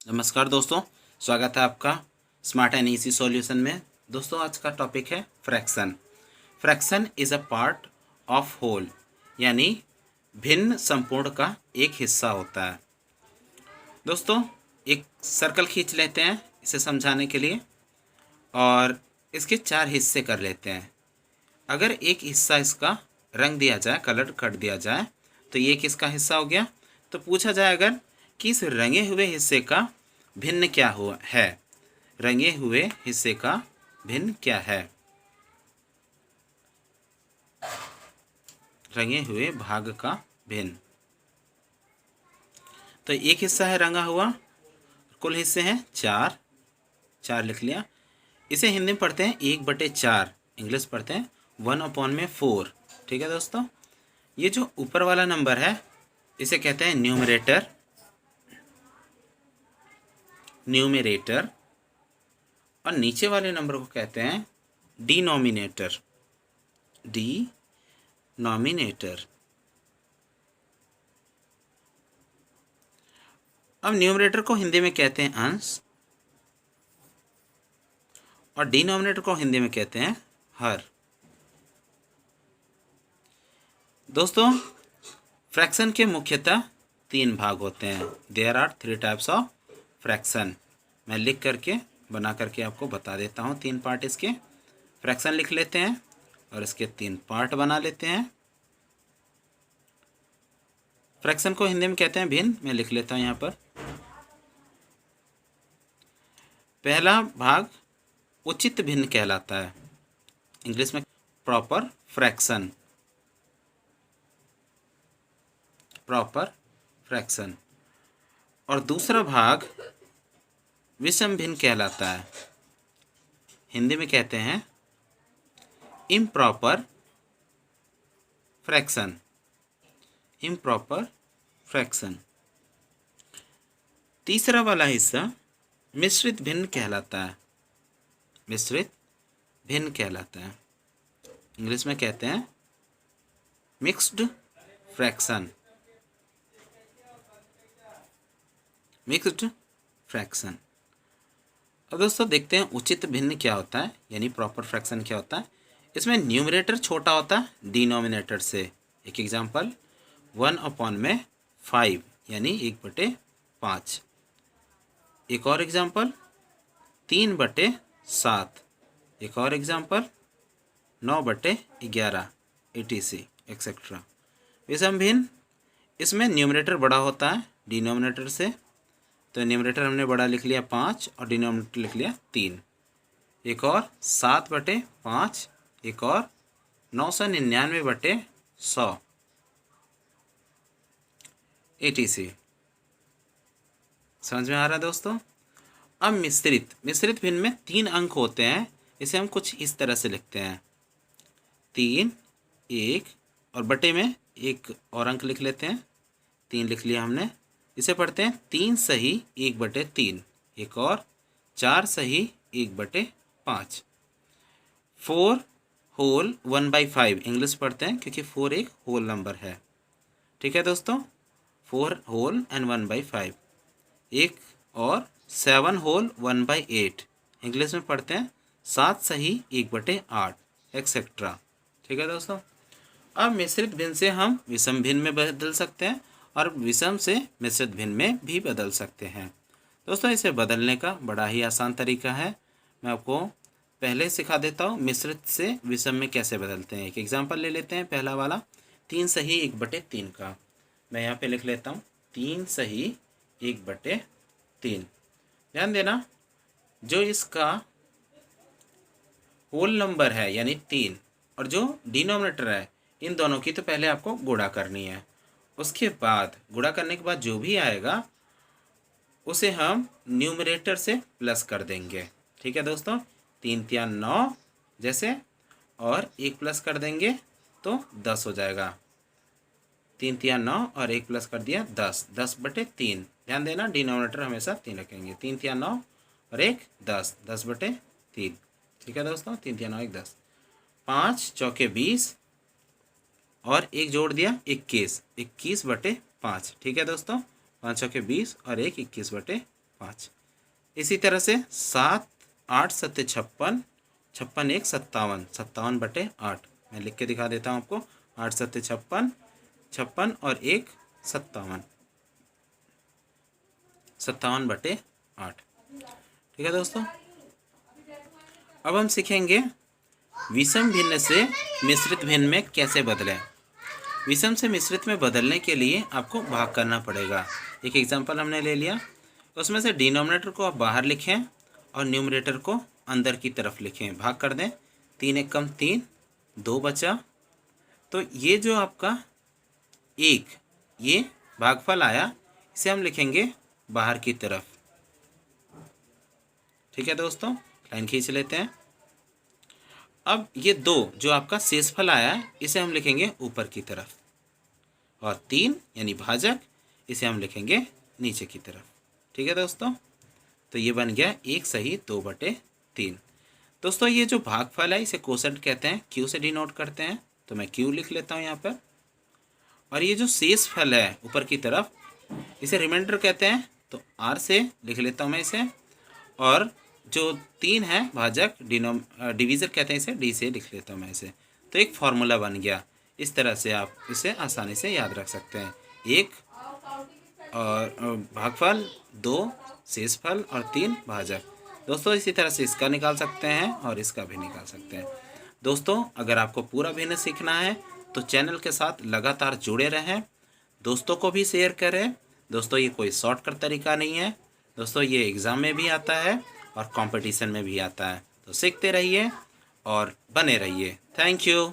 नमस्कार दोस्तों, स्वागत है आपका स्मार्ट एंड इजी सॉल्यूशन में। दोस्तों, आज का टॉपिक है fraction. Fraction is a part of whole, यानी भिन्न संपूर्ण का एक हिस्सा होता है। दोस्तों, एक सर्कल खींच लेते हैं इसे समझाने के लिए और इसके 4 हिस्से कर लेते हैं। अगर एक हिस्सा इसका रंग दिया जाए, कलर कर दिया जाए, तो ये किसका हिस्सा हो गया। तो पूछा जाए अगर कि इस रंगे हुए हिस्से का भिन्न क्या हुआ है, रंगे हुए हिस्से का भिन्न क्या है, रंगे हुए भाग का भिन्न। तो एक हिस्सा है रंगा हुआ, कुल हिस्से हैं 4, 4 लिख लिया। इसे हिंदी में पढ़ते हैं 1/4, इंग्लिश पढ़ते हैं 1/4। ठीक है दोस्तों, ये जो ऊपर वाला नंबर है इसे कहते हैं न्यूमरेटर, न्यूमरेटर, और नीचे वाले नंबर को कहते हैं डिनोमिनेटर, डिनोमिनेटर। अब न्यूमरेटर को हिंदी में कहते हैं अंश और डिनोमिनेटर को हिंदी में कहते हैं हर। दोस्तों, फ्रैक्शन के मुख्यतः 3 भाग होते हैं। There are 3 types of fraction. मैं लिख करके बना करके आपको बता देता हूँ। 3 पार्ट इसके। फ्रैक्शन लिख लेते हैं और इसके 3 पार्ट बना लेते हैं। फ्रैक्शन को हिंदी में कहते हैं भिन्न। मैं लिख लेता हूँ यहाँ पर। पहला भाग उचित भिन्न कहलाता है, इंग्लिश में प्रॉपर फ्रैक्शन, प्रॉपर फ्रैक्शन। और दूसरा भाग विषम भिन्न कहलाता है, हिंदी में कहते हैं इम्प्रॉपर फ्रैक्शन, इम्प्रॉपर फ्रैक्शन। तीसरा वाला हिस्सा मिश्रित भिन्न कहलाता है, मिश्रित भिन्न कहलाता है, इंग्लिश में कहते हैं मिक्स्ड फ्रैक्शन, मिक्स्ड फ्रैक्शन। अब दोस्तों देखते हैं उचित भिन्न क्या होता है, यानी प्रॉपर फ्रैक्शन क्या होता है। इसमें न्यूमरेटर छोटा होता है डिनोमिनेटर से। एक एग्जांपल 1/5 यानी 1/5। एक और एग्जांपल 3/7। एक और एग्जांपल 9/11 etc एक्सेट्रा। विषम भिन्न, इसमें न्यूमरेटर बड़ा होता है डिनोमिनेटर से, तो न्यूमरेटर हमने बड़ा लिख लिया 5 और डिनोमिनेटर लिख लिया 3। एक और 7/5, एक और 999/100 etc। समझ में आ रहा है दोस्तों। अब मिश्रित भिन्न में 3 अंक होते हैं। इसे हम कुछ इस तरह से लिखते हैं 3, 1 और बटे में एक और अंक लिख लेते हैं 3 लिख लिया हमने। इसे पढ़ते हैं 3 सही 1/3। एक और 4 सही 1/5। 4 होल 1/5, इंग्लिश पढ़ते हैं क्योंकि 4 एक होल नंबर है। ठीक है दोस्तों, 4 होल एंड 1/5। एक और 7 होल 1/8, इंग्लिश में पढ़ते हैं 7 सही 1/8 एक्सेट्रा। ठीक है दोस्तों। अब मिश्रित भिन्न से हम विषम भिन्न में बदल सकते हैं और विषम से मिश्रित भिन्न में भी बदल सकते हैं। दोस्तों, इसे बदलने का बड़ा ही आसान तरीका है, मैं आपको पहले सिखा देता हूँ मिश्रित से विषम में कैसे बदलते हैं। एक एग्जांपल ले लेते हैं, पहला वाला 3 सही 1/3 का। मैं यहाँ पे लिख लेता हूँ 3 सही 1/3। ध्यान देना, जो इसका होल नंबर है यानी 3 और जो डिनोमिनेटर है, इन दोनों की तो पहले आपको गुणा करनी है। उसके बाद गुणा करने के बाद जो भी आएगा उसे हम न्यूमरेटर से प्लस कर देंगे। ठीक है दोस्तों, 3 3 9 जैसे, और 1 प्लस कर देंगे तो 10 हो जाएगा। 3 3 9 और 1 प्लस कर दिया 10, 10/3। ध्यान देना, डिनोमिनेटर हमेशा 3 रखेंगे। 3 3 9 और 1 10, 10/3। ठीक है दोस्तों, 3 3 9 1 10। 5 चौके 20 और 1 जोड़ दिया 21, 21/5। ठीक है दोस्तों, 5 चौके 20 और 1 21/5। 5। इसी तरह से 7 8 7 56, 56 1 57, 57 बटे 8। मैं लिख के दिखा देता हूँ आपको। 8 7 56, 56 और 1 57, 57 बटे 8। ठीक है दोस्तों, अब हम सीखेंगे विषम भिन्न से मिश्रित भिन्न में कैसे बदलें। विषम से मिश्रित में बदलने के लिए आपको भाग करना पड़ेगा। एक एग्जांपल हमने ले लिया, उसमें से डिनोमिनेटर को आप बाहर लिखें और न्यूमरेटर को अंदर की तरफ लिखें। भाग कर दें, 3 1 कम 3, 2 बचा। तो ये जो आपका 1 ये भागफल आया, इसे हम लिखेंगे बाहर की तरफ। ठीक है दोस्तों, लाइन खींच लेते हैं। अब ये 2 जो आपका शेषफल आया, इसे हम लिखेंगे ऊपर की तरफ, और 3 यानी भाजक, इसे हम लिखेंगे नीचे की तरफ। ठीक है दोस्तों, तो ये बन गया 1 सही 2 बटे 3। दोस्तों ये जो भागफल है इसे कोसेंट कहते हैं, क्यू से डिनोट करते हैं, तो मैं क्यू लिख लेता हूँ यहाँ पर। और ये जो शेषफल है ऊपर की तरफ, इसे रिमाइंडर कहते हैं, तो आर से लिख लेता हूँ मैं इसे। और जो 3 है भाजक, डिवीज़र कहते हैं इसे, डी से लिख लेता हूँ मैं इसे। तो एक फार्मूला बन गया। इस तरह से आप इसे आसानी से याद रख सकते हैं। 1 और भागफल, 2 शेषफल और 3 भाजक। दोस्तों इसी तरह से इसका निकाल सकते हैं और इसका भी निकाल सकते हैं। दोस्तों अगर आपको पूरा भिन्न सीखना है तो चैनल के साथ लगातार जुड़े रहें, दोस्तों को भी शेयर करें। दोस्तों ये कोई शॉर्टकट तरीका नहीं है दोस्तों, ये एग्ज़ाम में भी आता है और कंपटीशन में भी आता है। तो सीखते रहिए और बने रहिए। Thank you.